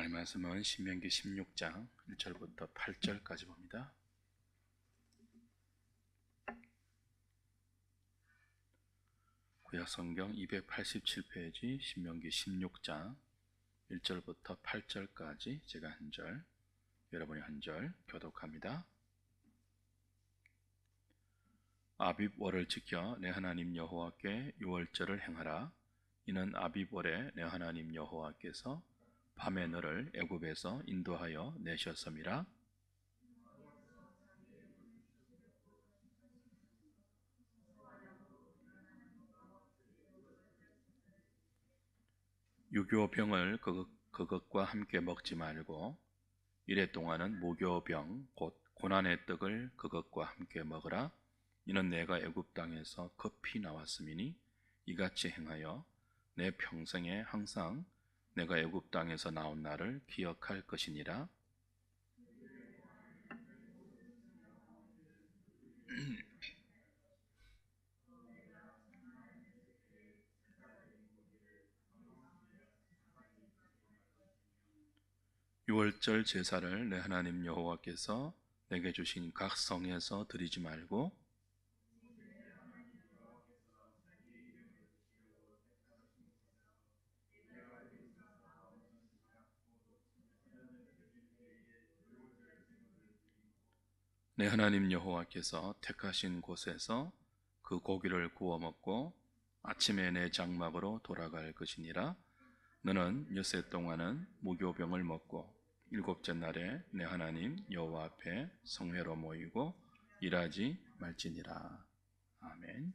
하나님의 말씀은 신명기 16장 1절부터 8절까지 봅니다. 구약성경 287페이지 신명기 16장 1절부터 8절까지 제가 한 절, 여러분이 한 절 교독합니다. 아빕월을 지켜 내 하나님 여호와께 유월절을 행하라. 이는 아빕월에 내 하나님 여호와께서 밤에 너를 애굽에서 인도하여 내셨음이라. 유교병을 그것과 함께 먹지 말고 이래 동안은 무교병 곧 고난의 떡을 그것과 함께 먹으라. 이는 내가 애굽 땅에서 급히 나왔음이니 이같이 행하여 내 평생에 항상 내가 애굽 땅에서 나온 날을 기억할 것이니라. 유월절 제사를 내 하나님 여호와께서 내게 주신 각 성에서 드리지 말고 내 하나님 여호와께서 택하신 곳에서 그 고기를 구워 먹고 아침에 내 장막으로 돌아갈 것이니라. 너는 엿새 동안은 무교병을 먹고 일곱째 날에 내 하나님 여호와 앞에 성회로 모이고 일하지 말지니라. 아멘.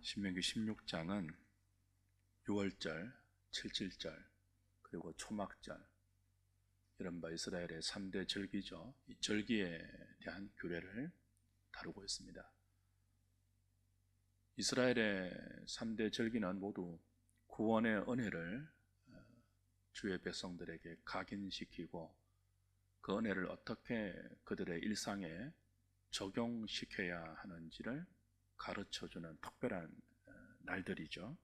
신명기 16장은 유월절, 칠칠절, 그리고 초막절, 이른바 이스라엘의 3대 절기죠. 이 절기에 대한 규례를 다루고 있습니다. 이스라엘의 3대 절기는 모두 구원의 은혜를 주의 백성들에게 각인시키고 그 은혜를 어떻게 그들의 일상에 적용시켜야 하는지를 가르쳐주는 특별한 날들이죠.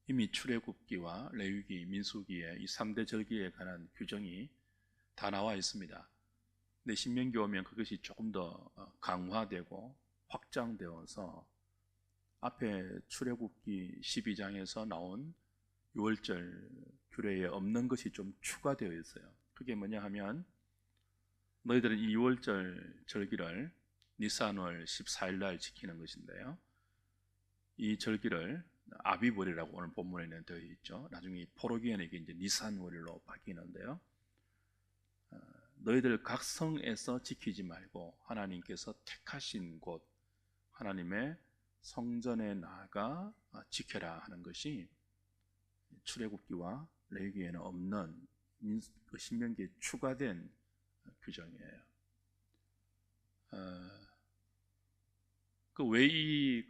이미 출애굽기와 레위기, 민수기에 이 3대 절기에 관한 규정이 다 나와 있습니다. 근데 신명기 오면 그것이 조금 더 강화되고 확장되어서 앞에 출애굽기 12장에서 나온 유월절 규례에 없는 것이 좀 추가되어 있어요. 그게 뭐냐 하면 너희들은 이 유월절 절기를 니산월 14일 날 지키는 것인데요. 이 절기를 아비월이라고 오늘 본문에는 되어 있죠. 나중에 포로기에는 이게 이제 니산월로 바뀌는데요. 너희들 각 성에서 지키지 말고 하나님께서 택하신 곳 하나님의 성전에 나아가 지켜라 하는 것이 출애굽기와 레위기에는 없는 신명기에 추가된 규정이에요. 왜 이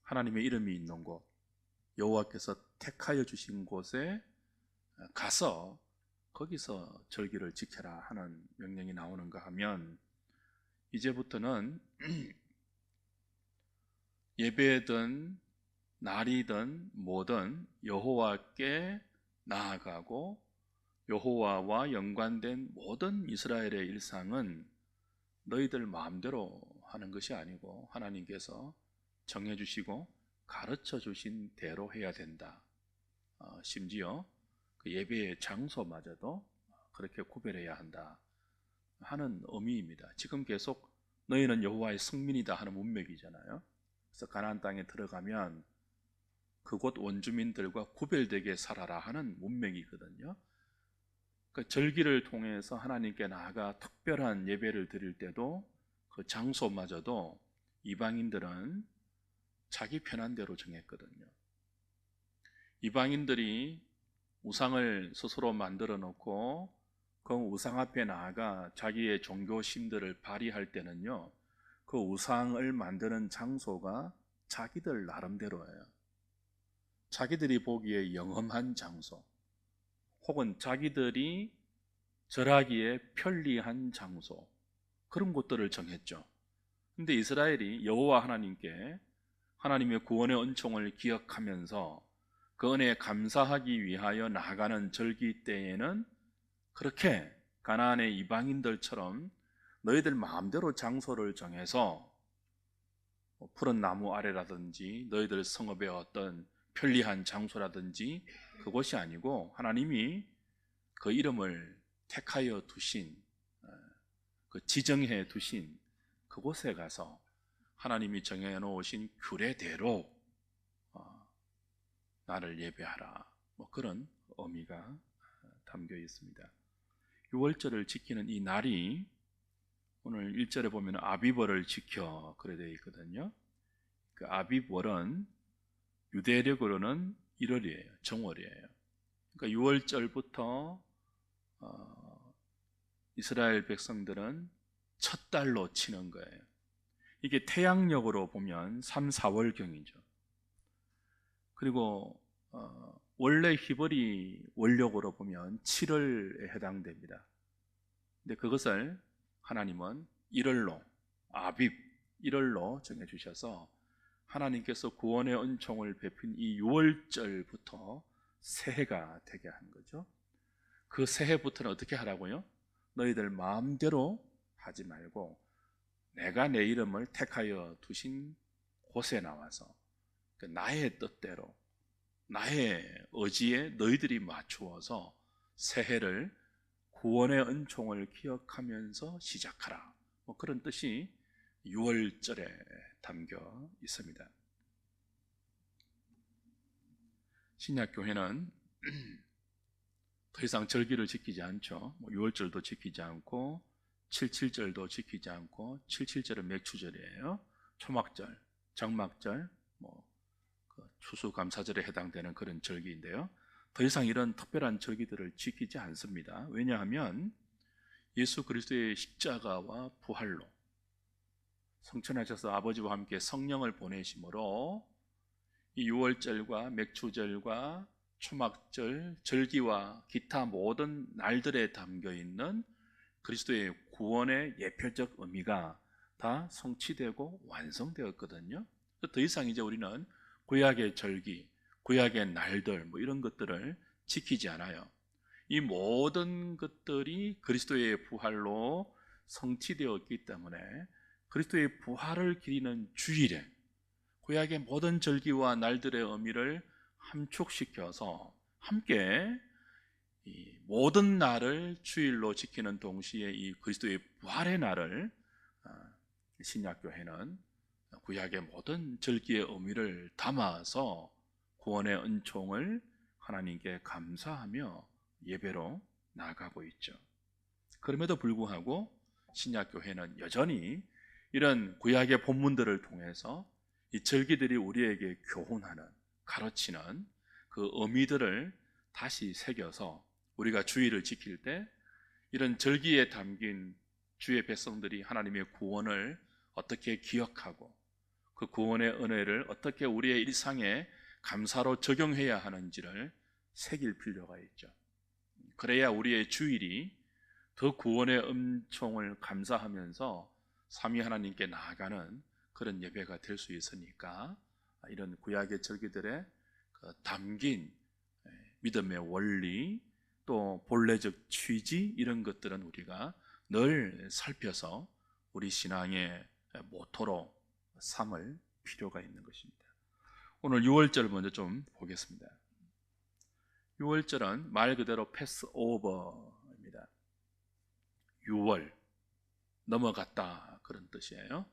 하나님의 이름이 있는 곳, 여호와께서 택하여 주신 곳에 가서 거기서 절기를 지켜라 하는 명령이 나오는가 하면, 이제부터는 예배든 날이든 뭐든 여호와께 나아가고 여호와와 연관된 모든 이스라엘의 일상은 너희들 마음대로 하는 것이 아니고 하나님께서 정해주시고 가르쳐주신 대로 해야 된다. 심지어 그 예배의 장소마저도 그렇게 구별해야 한다 하는 의미입니다. 지금 계속 너희는 여호와의 성민이다 하는 문맥이잖아요. 그래서 가나안 땅에 들어가면 그곳 원주민들과 구별되게 살아라 하는 문맥이거든요. 그 절기를 통해서 하나님께 나아가 특별한 예배를 드릴 때도 그 장소마저도 이방인들은 자기 편한 대로 정했거든요. 이방인들이 우상을 스스로 만들어 놓고 그 우상 앞에 나아가 자기의 종교심들을 발휘할 때는요, 그 우상을 만드는 장소가 자기들 나름대로예요. 자기들이 보기에 영험한 장소, 혹은 자기들이 절하기에 편리한 장소, 그런 곳들을 정했죠. 근데 이스라엘이 여호와 하나님께 하나님의 구원의 은총을 기억하면서 그 그 은혜에 감사하기 위하여 나아가는 절기 때에는 그렇게 가나안의 이방인들처럼 너희들 마음대로 장소를 정해서 푸른 나무 아래라든지 너희들 성읍의 어떤 편리한 장소라든지 그곳이 아니고 하나님이 그 이름을 택하여 두신, 그 지정해 두신 그곳에 가서 하나님이 정해 놓으신 규례대로 나를 예배하라, 뭐 그런 의미가 담겨 있습니다. 유월절을 지키는 이 날이 오늘 1절에 보면 아비벌을 지켜 그래 되어 있거든요. 그 아비벌은 유대력으로는 1월이에요. 정월이에요. 그러니까 6월절부터 이스라엘 백성들은 첫 달로 치는 거예요. 이게 태양력으로 보면 3, 4월경이죠. 그리고 원래 히브리 원력으로 보면 7월에 해당됩니다. 근데 그것을 하나님은 1월로, 아빕 1월로 정해주셔서 하나님께서 구원의 은총을 베푼 이 6월절부터 새해가 되게 한 거죠. 그 새해부터는 어떻게 하라고요? 너희들 마음대로 하지 말고 내가 내 이름을 택하여 두신 곳에 나와서 나의 뜻대로, 나의 의지에 너희들이 맞추어서 새해를 구원의 은총을 기억하면서 시작하라, 뭐 그런 뜻이 6월절에 담겨 있습니다. 신약교회는 더 이상 절기를 지키지 않죠. 6월절도 지키지 않고 77절도 지키지 않고, 77절은 맥추절이에요. 초막절, 장막절, 추수감사절에 해당되는 그런 절기인데요, 더 이상 이런 특별한 절기들을 지키지 않습니다. 왜냐하면 예수 그리스도의 십자가와 부활로 성천하셔서 아버지와 함께 성령을 보내심으로 이 6월절과 맥추절과 초막절, 절기와 기타 모든 날들에 담겨 있는 그리스도의 구원의 예표적 의미가 다 성취되고 완성되었거든요. 더 이상 이제 우리는 구약의 절기, 구약의 날들, 뭐 이런 것들을 지키지 않아요. 이 모든 것들이 그리스도의 부활로 성취되었기 때문에 그리스도의 부활을 기리는 주일에 구약의 모든 절기와 날들의 의미를 함축시켜서 함께 이 모든 날을 주일로 지키는 동시에 이 그리스도의 부활의 날을 신약교회는 구약의 모든 절기의 의미를 담아서 구원의 은총을 하나님께 감사하며 예배로 나아가고 있죠. 그럼에도 불구하고 신약교회는 여전히 이런 구약의 본문들을 통해서 이 절기들이 우리에게 교훈하는, 가르치는 그 의미들을 다시 새겨서 우리가 주일을 지킬 때 이런 절기에 담긴 주의 백성들이 하나님의 구원을 어떻게 기억하고 그 구원의 은혜를 어떻게 우리의 일상에 감사로 적용해야 하는지를 새길 필요가 있죠. 그래야 우리의 주일이 더 구원의 은총을 감사하면서 삼위 하나님께 나아가는 그런 예배가 될 수 있으니까 이런 구약의 절기들에 담긴 믿음의 원리, 또 본래적 취지, 이런 것들은 우리가 늘 살펴서 우리 신앙의 모토로 삼을 필요가 있는 것입니다. 오늘 6월절 먼저 좀 보겠습니다. 6월절은 말 그대로 패스오버입니다. 6월, 넘어갔다, 그런 뜻이에요.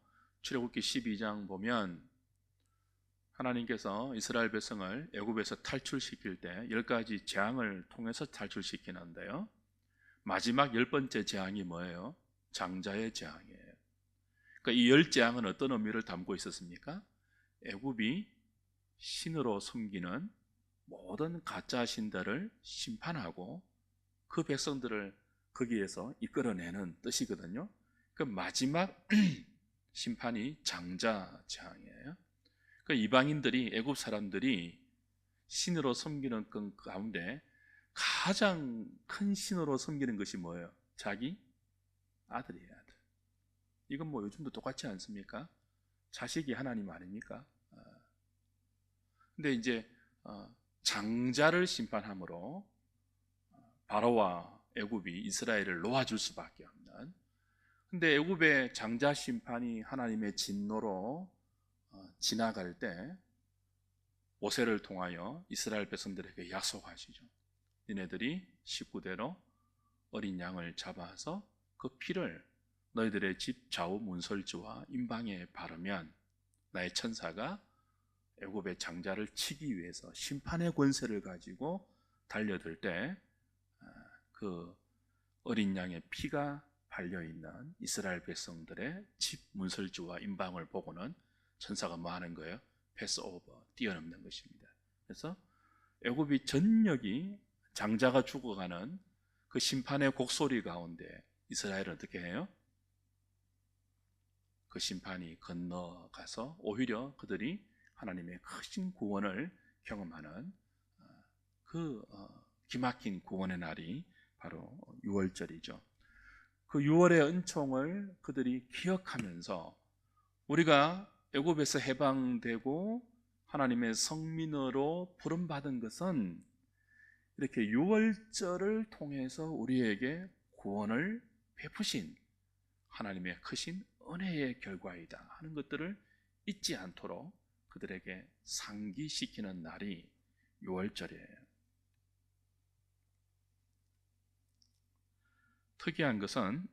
출애굽기 12장 보면 하나님께서 이스라엘 백성을 애굽에서 탈출시킬 때 10가지 재앙을 통해서 탈출시키는데요, 마지막 10번째 재앙이 뭐예요? 장자의 재앙이에요. 그러니까 이 10재앙은 어떤 의미를 담고 있었습니까? 애굽이 신으로 섬기는 모든 가짜 신들을 심판하고 그 백성들을 거기에서 이끌어내는 뜻이거든요. 그 마지막 심판이 장자 재앙이에요. 그 이방인들이, 애굽 사람들이 신으로 섬기는 것 가운데 가장 큰 신으로 섬기는 것이 뭐예요? 자기 아들이에요, 아들. 이건 뭐 요즘도 똑같지 않습니까? 자식이 하나님 아닙니까? 근데 이제 장자를 심판함으로 바로와 애굽이 이스라엘을 놓아줄 수밖에 없는, 근데 애굽의 장자 심판이 하나님의 진노로 지나갈 때 모세를 통하여 이스라엘 백성들에게 약속하시죠. 니네들이 식구대로 어린 양을 잡아서 그 피를 너희들의 집 좌우 문설주와 임방에 바르면 나의 천사가 애굽의 장자를 치기 위해서 심판의 권세를 가지고 달려들 때 그 어린 양의 피가 발려있는 이스라엘 백성들의 집 문설주와 임방을 보고는 천사가 뭐 하는 거예요? 패스오버, 뛰어넘는 것입니다. 그래서 애굽이 전역이 장자가 죽어가는 그 심판의 곡소리 가운데 이스라엘은 어떻게 해요? 그 심판이 건너가서 오히려 그들이 하나님의 크신 구원을 경험하는 그 기막힌 구원의 날이 바로 유월절이죠. 그 유월의 은총을 그들이 기억하면서 우리가 애굽에서 해방되고 하나님의 성민으로 부름받은 것은 이렇게 유월절을 통해서 우리에게 구원을 베푸신 하나님의 크신 은혜의 결과이다 하는 것들을 잊지 않도록 그들에게 상기시키는 날이 유월절이에요. 특이한 것은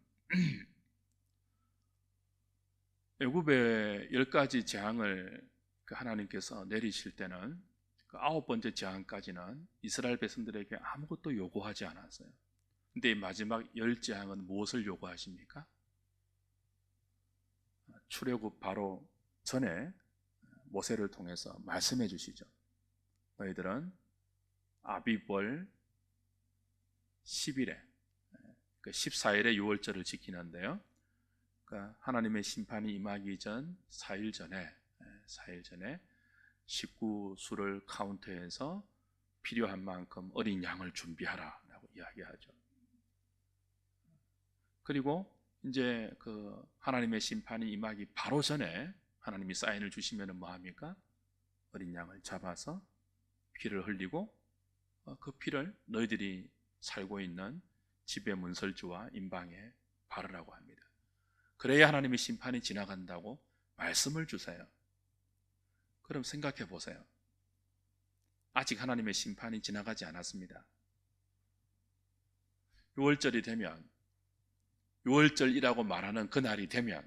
애굽의 10가지 재앙을 하나님께서 내리실 때는 그 9번째 재앙까지는 이스라엘 백성들에게 아무것도 요구하지 않았어요. 근데 마지막 10재앙은 무엇을 요구하십니까? 출애굽 바로 전에 모세를 통해서 말씀해 주시죠. 너희들은 아비벌 10일에 14일에 유월절을 지키는데요. 그러니까 하나님의 심판이 임하기 전 4일 전에 식구 수를 카운트해서 필요한 만큼 어린 양을 준비하라 라고 이야기하죠. 그리고 이제 그 하나님의 심판이 임하기 바로 전에 하나님이 사인을 주시면 뭐 합니까? 어린 양을 잡아서 피를 흘리고 그 피를 너희들이 살고 있는 집의 문설주와 임방에 바르라고 합니다. 그래야 하나님의 심판이 지나간다고 말씀을 주세요. 그럼 생각해 보세요. 아직 하나님의 심판이 지나가지 않았습니다. 6월절이 되면, 6월절이라고 말하는 그 날이 되면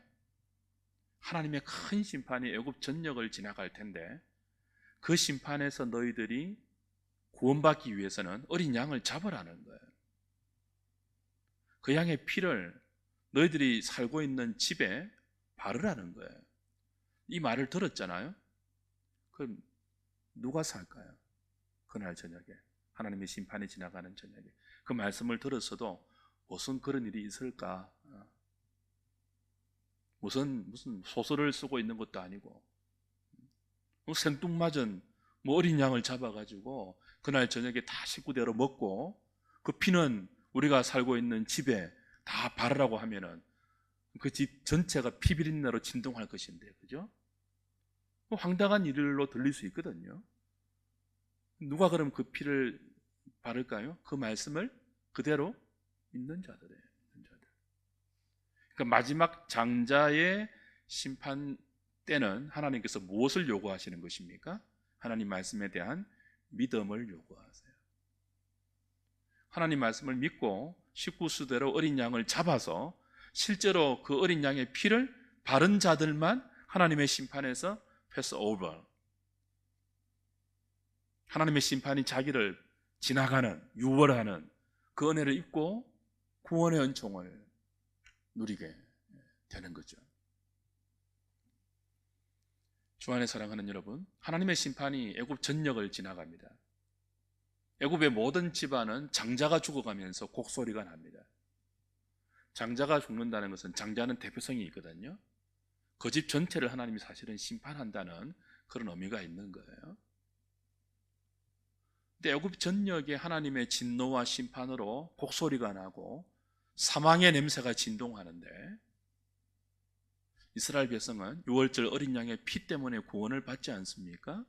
하나님의 큰 심판이 애굽 전역을 지나갈 텐데 그 심판에서 너희들이 구원받기 위해서는 어린 양을 잡으라는 거예요. 그 양의 피를 너희들이 살고 있는 집에 바르라는 거예요. 이 말을 들었잖아요. 그럼 누가 살까요? 그날 저녁에, 하나님의 심판이 지나가는 저녁에 그 말씀을 들었어도 무슨 그런 일이 있을까? 무슨 소설을 쓰고 있는 것도 아니고 생뚱맞은 어린 양을 잡아가지고 그날 저녁에 다 식구대로 먹고 그 피는 우리가 살고 있는 집에 다 바르라고 하면은 그 집 전체가 피비린내로 진동할 것인데, 그죠? 황당한 일로 들릴 수 있거든요. 누가 그럼 그 피를 바를까요? 그 말씀을 그대로 믿는 자들이에요. 그러니까 마지막 장자의 심판 때는 하나님께서 무엇을 요구하시는 것입니까? 하나님 말씀에 대한 믿음을 요구하세요. 하나님 말씀을 믿고 식구수대로 어린 양을 잡아서 실제로 그 어린 양의 피를 바른 자들만 하나님의 심판에서 패스 오버, 하나님의 심판이 자기를 지나가는, 유월하는 그 은혜를 입고 구원의 은총을 누리게 되는 거죠. 주 안에 사랑하는 여러분, 하나님의 심판이 애굽 전역을 지나갑니다. 애굽의 모든 집안은 장자가 죽어가면서 곡소리가 납니다. 장자가 죽는다는 것은, 장자는 대표성이 있거든요. 그 집 전체를 하나님이 사실은 심판한다는 그런 의미가 있는 거예요. 근데 애굽 전역에 하나님의 진노와 심판으로 곡소리가 나고 사망의 냄새가 진동하는데 이스라엘 백성은 유월절 어린 양의 피 때문에 구원을 받지 않습니까?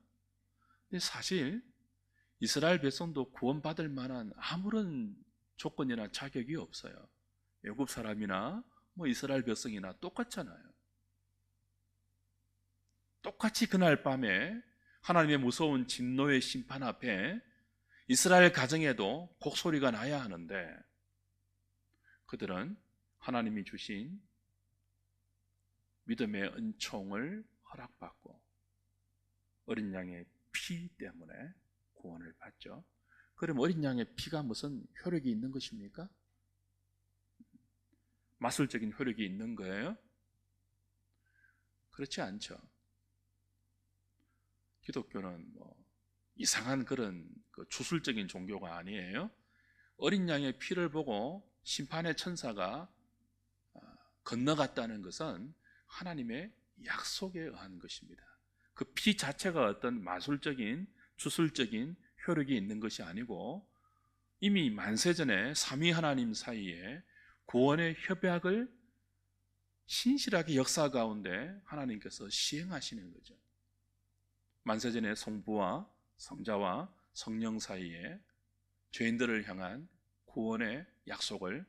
근데 사실 이스라엘 백성도 구원받을 만한 아무런 조건이나 자격이 없어요. 애굽 사람이나 뭐 이스라엘 백성이나 똑같잖아요. 똑같이 그날 밤에 하나님의 무서운 진노의 심판 앞에 이스라엘 가정에도 곡소리가 나야 하는데, 그들은 하나님이 주신 믿음의 은총을 허락받고 어린 양의 피 때문에 구원을 받죠. 그럼 어린 양의 피가 무슨 효력이 있는 것입니까? 마술적인 효력이 있는 거예요? 그렇지 않죠. 기독교는 이상한 그런 주술적인 종교가 아니에요. 어린 양의 피를 보고 심판의 천사가 건너갔다는 것은 하나님의 약속에 의한 것입니다. 그 피 자체가 어떤 마술적인 주술적인 효력이 있는 것이 아니고 이미 만세전에 삼위 하나님 사이에 구원의 협약을 신실하게 역사 가운데 하나님께서 시행하시는 거죠. 만세전에 성부와 성자와 성령 사이에 죄인들을 향한 구원의 약속을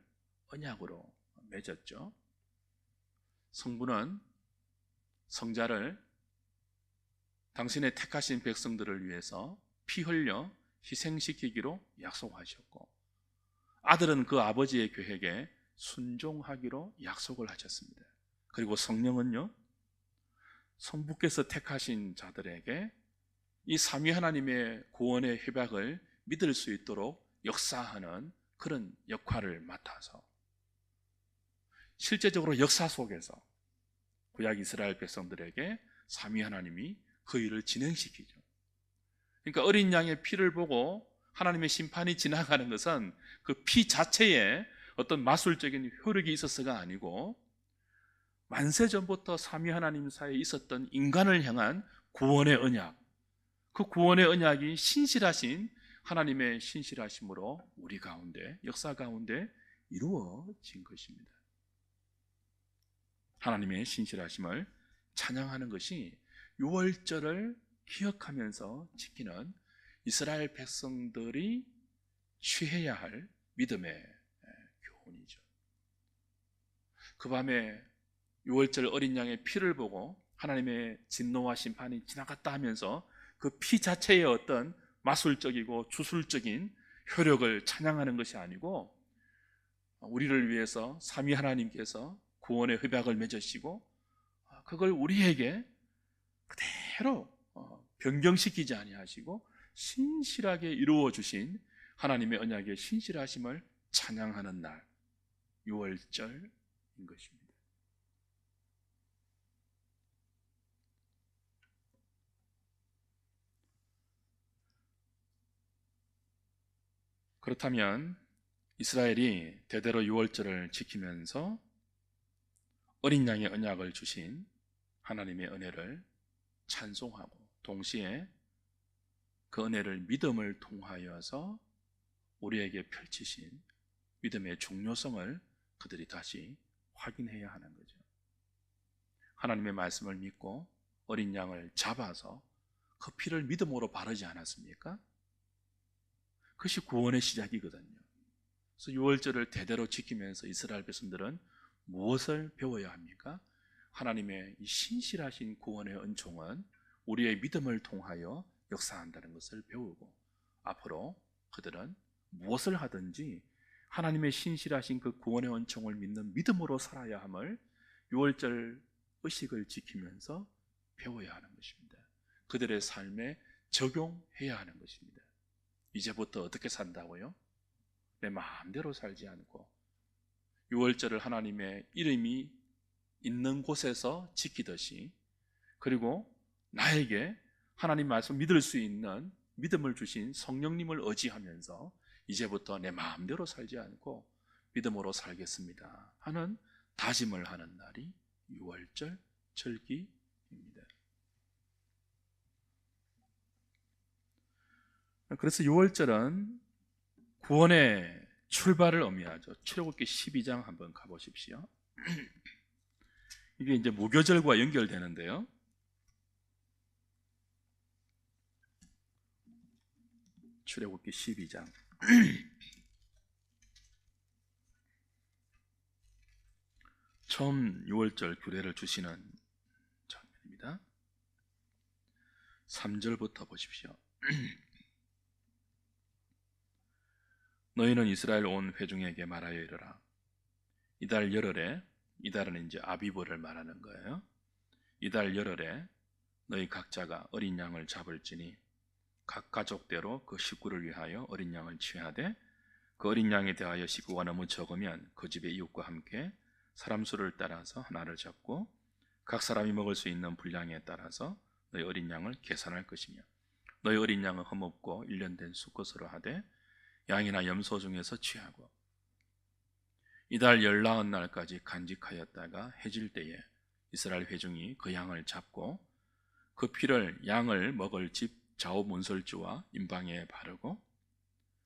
언약으로 맺었죠. 성부는 성자를 당신의 택하신 백성들을 위해서 피 흘려 희생시키기로 약속하셨고, 아들은 그 아버지의 계획에 순종하기로 약속을 하셨습니다. 그리고 성령은요, 성부께서 택하신 자들에게 이 삼위 하나님의 구원의 협약을 믿을 수 있도록 역사하는 그런 역할을 맡아서 실제적으로 역사 속에서 구약 이스라엘 백성들에게 삼위 하나님이 그 일을 진행시키죠. 그러니까 어린 양의 피를 보고 하나님의 심판이 지나가는 것은 그 피 자체에 어떤 마술적인 효력이 있어서가 아니고 만세 전부터 삼위 하나님 사이에 있었던 인간을 향한 구원의 언약, 그 구원의 언약이 신실하신 하나님의 신실하심으로 우리 가운데, 역사 가운데 이루어진 것입니다. 하나님의 신실하심을 찬양하는 것이 유월절을 기억하면서 지키는 이스라엘 백성들이 취해야 할 믿음의 교훈이죠. 그 밤에 유월절 어린 양의 피를 보고 하나님의 진노와 심판이 지나갔다 하면서 그 피 자체의 어떤 마술적이고 주술적인 효력을 찬양하는 것이 아니고, 우리를 위해서 삼위 하나님께서 구원의 협약을 맺으시고 그걸 우리에게 그대로 변경시키지 아니하시고 신실하게 이루어 주신 하나님의 언약의 신실하심을 찬양하는 날, 유월절인 것입니다. 그렇다면 이스라엘이 대대로 유월절을 지키면서 어린 양의 언약을 주신 하나님의 은혜를 찬송하고 동시에 그 은혜를 믿음을 통하여서 우리에게 펼치신 믿음의 중요성을 그들이 다시 확인해야 하는 거죠. 하나님의 말씀을 믿고 어린 양을 잡아서 그 피를 믿음으로 바르지 않았습니까? 그것이 구원의 시작이거든요. 그래서 유월절을 대대로 지키면서 이스라엘 백성들은 무엇을 배워야 합니까? 하나님의 이 신실하신 구원의 은총은 우리의 믿음을 통하여 역사한다는 것을 배우고, 앞으로 그들은 무엇을 하든지 하나님의 신실하신 그 구원의 은총을 믿는 믿음으로 살아야 함을 유월절 의식을 지키면서 배워야 하는 것입니다. 그들의 삶에 적용해야 하는 것입니다. 이제부터 어떻게 산다고요? 내 마음대로 살지 않고 유월절을 하나님의 이름이 있는 곳에서 지키듯이, 그리고 나에게 하나님 말씀 믿을 수 있는 믿음을 주신 성령님을 의지하면서 이제부터 내 마음대로 살지 않고 믿음으로 살겠습니다 하는 다짐을 하는 날이 유월절 절기입니다. 그래서 유월절은 구원의 출발을 의미하죠. 출애굽기 12장 한번 가보십시오. 이게 이제 무교절과 출애굽기 12장 처음 6월절 규례를 주시는 장면입니다. 3절부터 보십시오. 너희는 이스라엘 온 회중에게 말하여 이르라. 이달 열흘에, 이달은 이제 아비브를 말하는 거예요. 이달 열흘에 너희 각자가 어린 양을 잡을지니 각 가족대로 그 식구를 위하여 어린 양을 취하되 그 어린 양에 대하여 식구가 너무 적으면 그 집의 이웃과 함께 사람 수를 따라서 하나를 잡고 각 사람이 먹을 수 있는 분량에 따라서 너희 어린 양을 계산할 것이며 너희 어린 양은 흠없고 1년 된 수컷으로 하되 양이나 염소 중에서 취하고 이달 14날까지 간직하였다가 해질 때에 이스라엘 회중이 그 양을 잡고 그 피를 양을 먹을 집 좌우 문설주와 임방에 바르고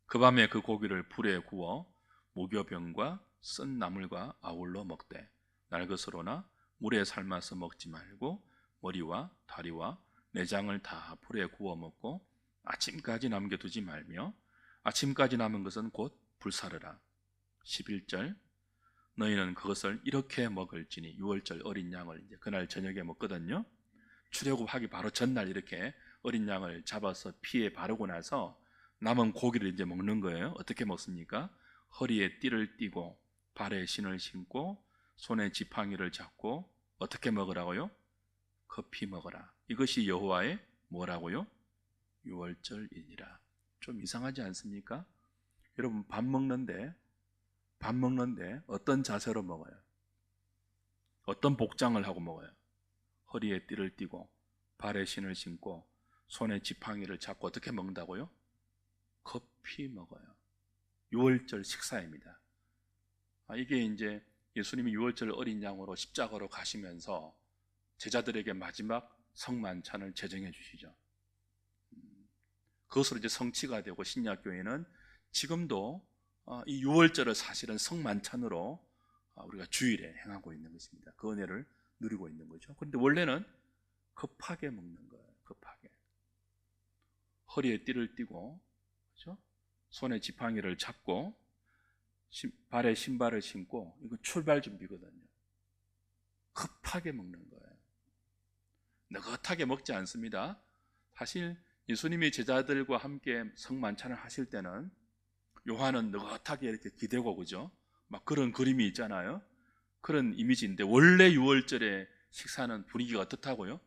그 밤에 그 고기를 불에 구워 무교병과 쓴 나물과 아울러 먹되 날것으로나 물에 삶아서 먹지 말고 머리와 다리와 내장을 다 불에 구워 먹고 아침까지 남겨두지 말며 아침까지 남은 것은 곧 불사르라. 11절 너희는 그것을 이렇게 먹을지니 6월절 어린 양을 이제 그날 저녁에 먹거든요. 출애굽하기 바로 전날 이렇게 어린 양을 잡아서 피에 바르고 나서 남은 고기를 이제 먹는 거예요. 어떻게 먹습니까? 허리에 띠를 띠고 발에 신을 신고 손에 지팡이를 잡고 어떻게 먹으라고요? 커피 먹어라. 이것이 여호와의 뭐라고요? 6월절이니라. 좀 이상하지 않습니까? 여러분 밥 먹는데 어떤 자세로 먹어요? 어떤 복장을 하고 먹어요? 허리에 띠를 띠고 발에 신을 신고 손에 지팡이를 잡고 어떻게 먹는다고요? 커피 먹어요. 6월절 식사입니다. 이게 이제 예수님이 6월절 어린 양으로 십자가로 가시면서 제자들에게 마지막 성만찬을 제정해 주시죠. 그것으로 이제 성취가 되고 신약교회는 지금도 이 6월절을 사실은 성만찬으로 우리가 주일에 행하고 있는 것입니다. 그 은혜를 누리고 있는 거죠. 그런데 원래는 급하게 먹는 거예요. 급하게 허리에 띠를 띠고, 그렇죠? 손에 지팡이를 잡고 발에 신발을 신고 이거 출발 준비거든요. 급하게 먹는 거예요. 느긋하게 먹지 않습니다. 사실 예수님이 제자들과 함께 성만찬을 하실 때는 요한은 느긋하게 이렇게 기대고, 그죠? 막 그런 그림이 있잖아요. 그런 이미지인데 원래 6월절에 식사는 분위기가 어떻다고요?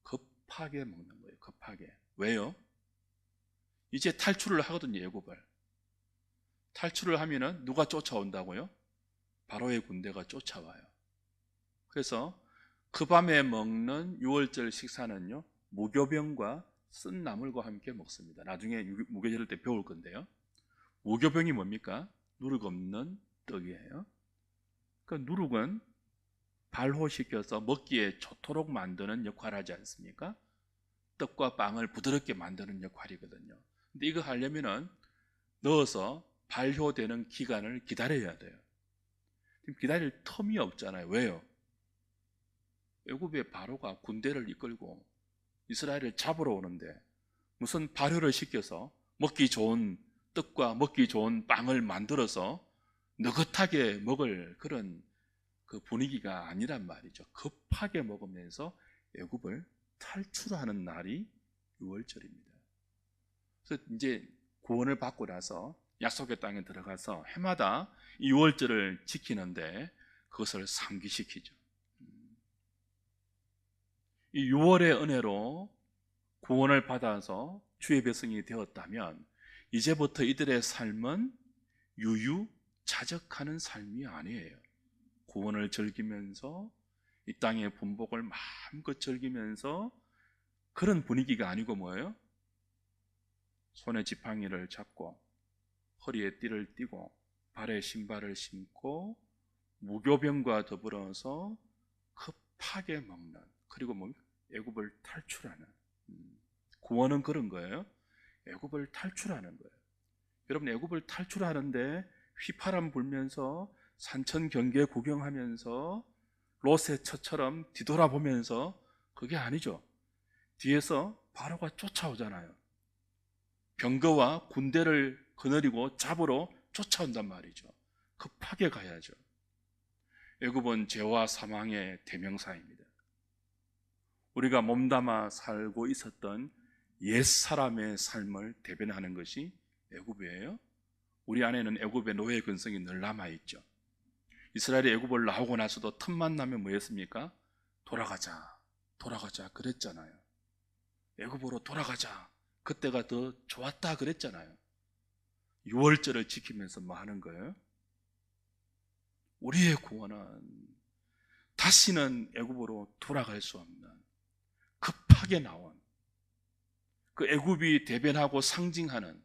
급하게 먹는 거예요. 급하게. 왜요? 이제 탈출을 하거든요. 애굽을. 탈출을 하면은 누가 쫓아온다고요? 바로의 군대가 쫓아와요. 그래서 그 밤에 먹는 6월절 식사는요, 무교병과 쓴 나물과 함께 먹습니다. 나중에 무교절 때 배울 건데요. 무교병이 뭡니까? 누룩 없는 떡이에요. 그 누룩은 발효시켜서 먹기에 좋도록 만드는 역할을 하지 않습니까? 떡과 빵을 부드럽게 만드는 역할이거든요. 근데 이거 하려면은 넣어서 발효되는 기간을 기다려야 돼요. 지금 기다릴 텀이 없잖아요. 왜요? 애굽의 바로가 군대를 이끌고 이스라엘을 잡으러 오는데 무슨 발효를 시켜서 먹기 좋은 떡과 먹기 좋은 빵을 만들어서 느긋하게 먹을 그런 그 분위기가 아니란 말이죠. 급하게 먹으면서 애굽을 탈출하는 날이 6월절입니다. 그래서 이제 구원을 받고 나서 약속의 땅에 들어가서 해마다 이 6월절을 지키는데 그것을 상기시키죠. 이 6월의 은혜로 구원을 받아서 주의 백성이 되었다면 이제부터 이들의 삶은 유유자적하는 삶이 아니에요. 구원을 즐기면서 이 땅의 분복을 마음껏 즐기면서 그런 분위기가 아니고 뭐예요? 손에 지팡이를 잡고 허리에 띠를 띠고 발에 신발을 신고 무교병과 더불어서 급하게 먹는, 그리고 뭐 애굽을 탈출하는, 구원은 그런 거예요. 애굽을 탈출하는 거예요. 여러분 애굽을 탈출하는데 휘파람 불면서 산천 경계 구경하면서 롯의 처처럼 뒤돌아보면서 그게 아니죠. 뒤에서 바로가 쫓아오잖아요. 병거와 군대를 거느리고 잡으러 쫓아온단 말이죠. 급하게 가야죠. 애굽은 죄와 사망의 대명사입니다. 우리가 몸담아 살고 있었던 옛사람의 삶을 대변하는 것이 애굽이에요. 우리 안에는 애굽의 노예 근성이 늘 남아있죠. 이스라엘이 애굽을 나오고 나서도 틈만 나면 뭐였습니까? 돌아가자, 돌아가자 그랬잖아요. 애굽으로 돌아가자, 그때가 더 좋았다 그랬잖아요. 유월절을 지키면서 뭐 하는 거예요? 우리의 구원은 다시는 애굽으로 돌아갈 수 없는 급하게 나온 그 애굽이 대변하고 상징하는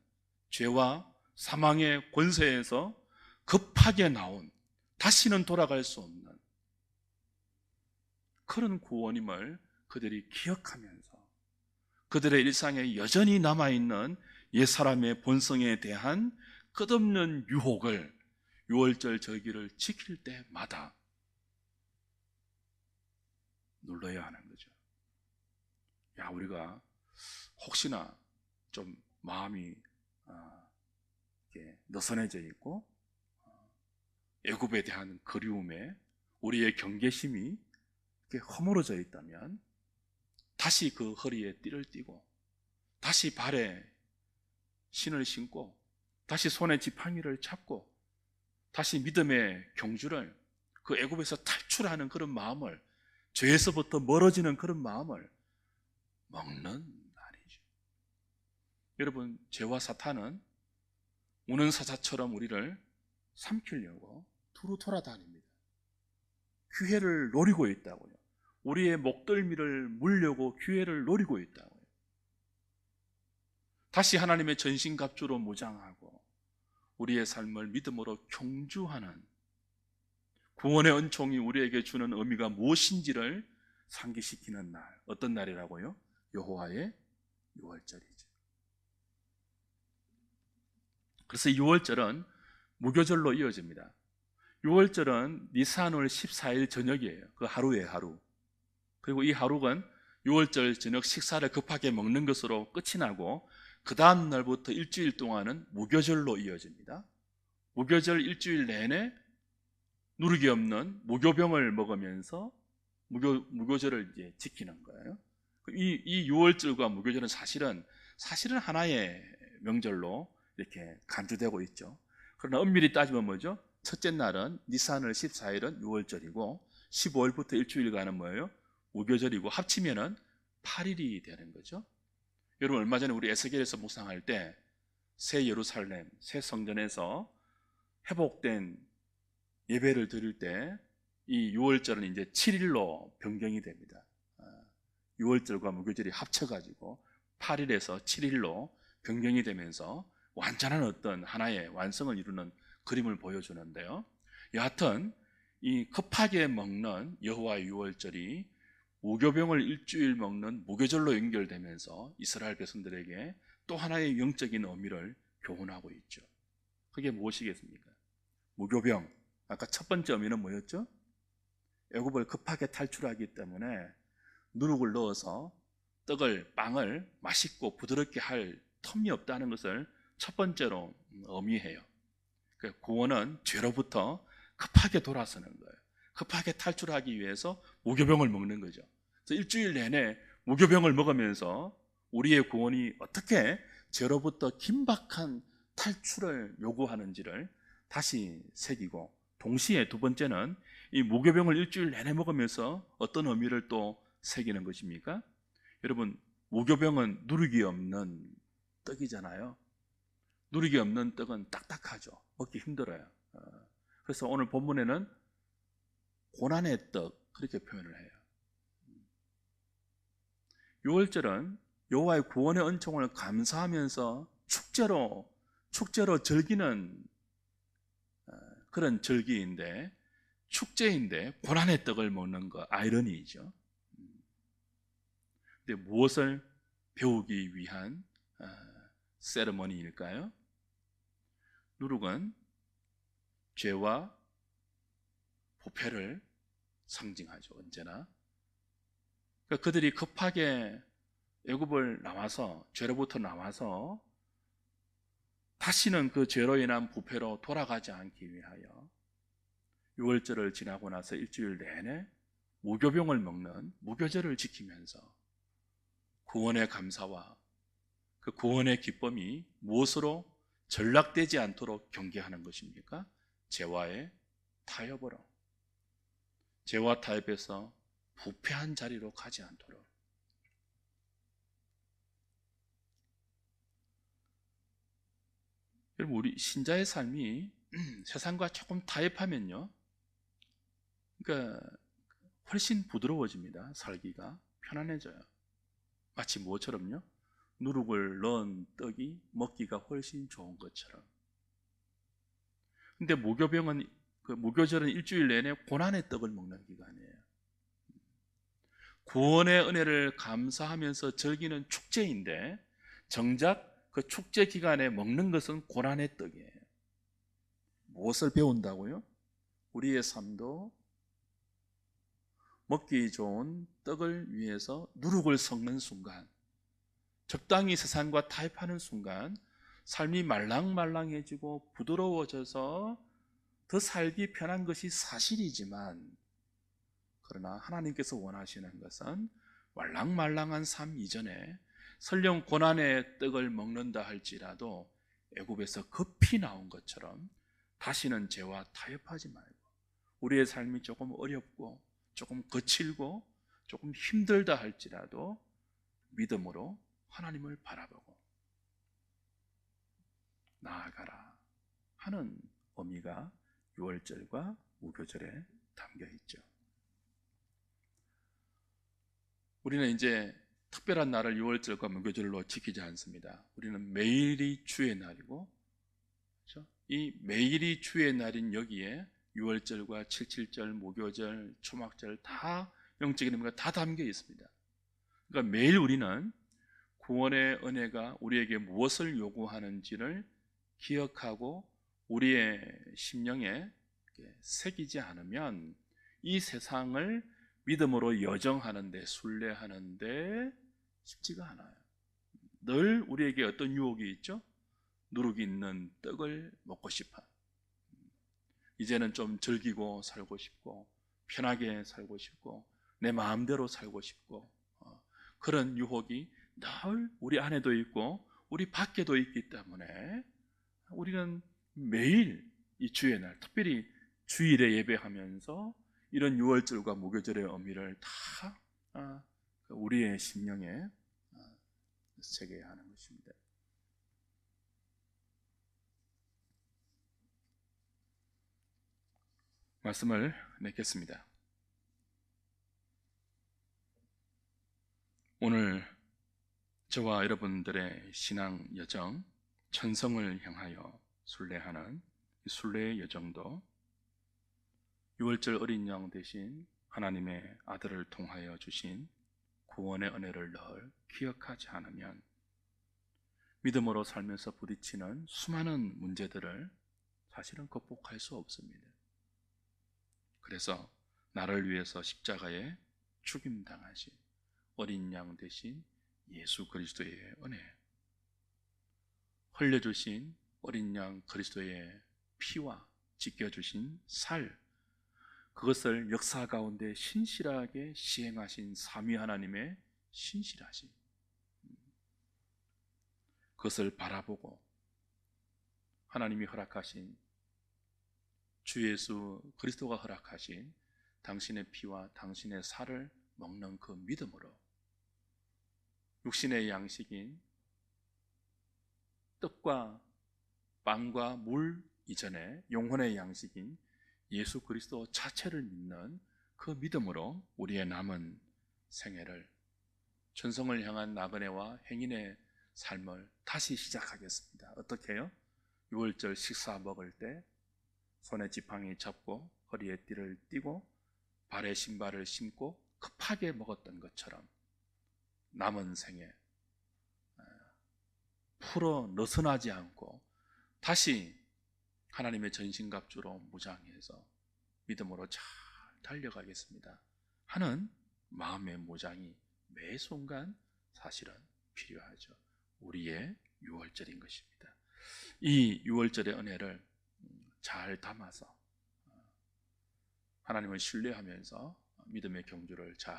죄와 사망의 권세에서 급하게 나온, 다시는 돌아갈 수 없는 그런 구원임을 그들이 기억하면서 그들의 일상에 여전히 남아있는 옛사람의 본성에 대한 끝없는 유혹을 유월절 절기를 지킬 때마다 눌러야 하는 거죠. 야, 우리가 혹시나 좀 마음이 느슨해져 있고 애굽에 대한 그리움에 우리의 경계심이 허물어져 있다면 다시 그 허리에 띠를 띠고 다시 발에 신을 신고 다시 손에 지팡이를 잡고 다시 믿음의 경주를, 그 애굽에서 탈출하는 그런 마음을, 죄에서부터 멀어지는 그런 마음을 먹는 날이죠. 여러분, 죄와 사탄은 우는 사자처럼 우리를 삼키려고 두루 돌아다닙니다. 기회를 노리고 있다고요. 우리의 목덜미를 물려고 기회를 노리고 있다고요. 다시 하나님의 전신갑주로 무장하고 우리의 삶을 믿음으로 경주하는 구원의 은총이 우리에게 주는 의미가 무엇인지를 상기시키는 날. 어떤 날이라고요? 여호와의 유월절이죠. 그래서 유월절은 무교절로 이어집니다. 유월절은 니산월 14일 저녁이에요. 그 하루의 하루. 그리고 이 하루는 유월절 저녁 식사를 급하게 먹는 것으로 끝이 나고 그 다음 날부터 일주일 동안은 무교절로 이어집니다. 무교절 일주일 내내 누룩이 없는 무교병을 먹으면서 무교절을 이제 지키는 거예요. 이 유월절과 무교절은 사실은 하나의 명절로 이렇게 간주되고 있죠. 그러나 엄밀히 따지면 뭐죠? 첫째 날은 니산월 14일은 유월절이고 15일부터 일주일간은 뭐예요? 무교절이고 합치면은 8일이 되는 거죠. 여러분, 얼마 전에 우리 에스겔에서 묵상할 때 새 예루살렘, 새 성전에서 회복된 예배를 드릴 때 이 유월절은 이제 7일로 변경이 됩니다. 유월절과 무교절이 합쳐가지고 8일에서 7일로 변경이 되면서 완전한 어떤 하나의 완성을 이루는 그림을 보여주는데요. 여하튼 이 급하게 먹는 여호와의 유월절이 무교병을 일주일 먹는 무교절로 연결되면서 이스라엘 백성들에게 또 하나의 영적인 의미를 교훈하고 있죠. 그게 무엇이겠습니까? 무교병, 아까 첫 번째 의미는 뭐였죠? 애굽을 급하게 탈출하기 때문에 누룩을 넣어서 빵을 맛있고 부드럽게 할 텀이 없다는 것을 첫 번째로 의미해요. 구원은 죄로부터 급하게 돌아서는 거예요. 급하게 탈출하기 위해서 무교병을 먹는 거죠. 그래서 일주일 내내 무교병을 먹으면서 우리의 구원이 어떻게 죄로부터 긴박한 탈출을 요구하는지를 다시 새기고, 동시에 두 번째는 이 무교병을 일주일 내내 먹으면서 어떤 의미를 또 새기는 것입니까? 여러분, 무교병은 누룩이 없는 떡이잖아요. 누룩이 없는 떡은 딱딱하죠. 먹기 힘들어요. 그래서 오늘 본문에는 고난의 떡, 그렇게 표현을 해요. 유월절은 여호와의 구원의 은총을 감사하면서 축제로 즐기는 그런 절기인데, 축제인데 고난의 떡을 먹는 거, 아이러니죠. 근데 무엇을 배우기 위한 세레머니일까요? 누룩은 죄와 부패를 상징하죠. 언제나. 그러니까 그들이 급하게 애굽을 나와서, 죄로부터 나와서 다시는 그 죄로 인한 부패로 돌아가지 않기 위하여 유월절을 지나고 나서 일주일 내내 무교병을 먹는 무교절을 지키면서 구원의 감사와 그 구원의 기쁨이 무엇으로 전락되지 않도록 경계하는 것입니까? 죄와의 타협으로, 죄와 타협에서 부패한 자리로 가지 않도록. 여러분, 우리 신자의 삶이 세상과 조금 타협하면요, 그러니까 훨씬 부드러워집니다. 살기가 편안해져요. 마치 뭐처럼요? 누룩을 넣은 떡이 먹기가 훨씬 좋은 것처럼. 근데 무교절은 일주일 내내 고난의 떡을 먹는 기간이에요. 구원의 은혜를 감사하면서 즐기는 축제인데 정작 그 축제 기간에 먹는 것은 고난의 떡이에요. 무엇을 배운다고요? 우리의 삶도 먹기 좋은 떡을 위해서 누룩을 섞는 순간, 적당히 세상과 타협하는 순간 삶이 말랑말랑해지고 부드러워져서 더 살기 편한 것이 사실이지만, 그러나 하나님께서 원하시는 것은 말랑말랑한 삶 이전에 설령 고난의 떡을 먹는다 할지라도 애굽에서 급히 나온 것처럼 다시는 죄와 타협하지 말고, 우리의 삶이 조금 어렵고 조금 거칠고 조금 힘들다 할지라도 믿음으로 하나님을 바라보고 나아가라 하는 의미가 유월절과 무교절에 담겨 있죠. 우리는 이제 특별한 날을 유월절과 무교절로 지키지 않습니다. 우리는 매일이 주의 날이고, 그렇죠? 이 매일이 주의 날인 여기에 유월절과 칠칠절, 무교절, 초막절 다 영적인 의미가 다 담겨 있습니다. 그러니까 매일 우리는 구원의 은혜가 우리에게 무엇을 요구하는지를 기억하고 우리의 심령에 새기지 않으면 이 세상을 믿음으로 여정하는데, 순례하는데 쉽지가 않아요. 늘 우리에게 어떤 유혹이 있죠? 누룩이 있는 떡을 먹고 싶어. 이제는 좀 즐기고 살고 싶고 편하게 살고 싶고 내 마음대로 살고 싶고, 그런 유혹이 늘 우리 안에도 있고 우리 밖에도 있기 때문에 우리는 매일 이 주의 날, 특별히 주일에 예배하면서 이런 유월절과 무교절의 의미를 다 우리의 심령에 새겨야 하는 것입니다. 말씀을 맺겠습니다. 오늘 저와 여러분들의 신앙 여정, 천성을 향하여 순례하는 이 순례의 여정도 유월절 어린 양 대신 하나님의 아들을 통하여 주신 구원의 은혜를 늘 기억하지 않으면 믿음으로 살면서 부딪히는 수많은 문제들을 사실은 극복할 수 없습니다. 그래서 나를 위해서 십자가에 죽임당하신 어린 양 대신 예수 그리스도의 은혜, 흘려주신 어린 양 그리스도의 피와 지켜주신 살, 그것을 역사 가운데 신실하게 시행하신 삼위 하나님의 신실하심, 그것을 바라보고 하나님이 허락하신 주 예수 그리스도가 허락하신 당신의 피와 당신의 살을 먹는 그 믿음으로 육신의 양식인 떡과 빵과 물 이전에 영혼의 양식인 예수 그리스도 자체를 믿는 그 믿음으로 우리의 남은 생애를, 천성을 향한 나그네와 행인의 삶을 다시 시작하겠습니다. 어떻게 해요? 유월절 식사 먹을 때 손에 지팡이 잡고 허리에 띠를 띠고 발에 신발을 신고 급하게 먹었던 것처럼 남은 생에 풀어 느슨하지 않고 다시 하나님의 전신갑주로 무장해서 믿음으로 잘 달려가겠습니다 하는 마음의 무장이 매 순간 사실은 필요하죠. 우리의 유월절인 것입니다. 이 6월절의 은혜를 잘 담아서 하나님을 신뢰하면서 믿음의 경주를 잘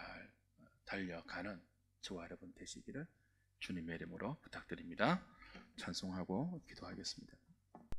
달려가는 저와 여러분 되시기를 주님의 이름으로 부탁드립니다. 찬송하고 기도하겠습니다.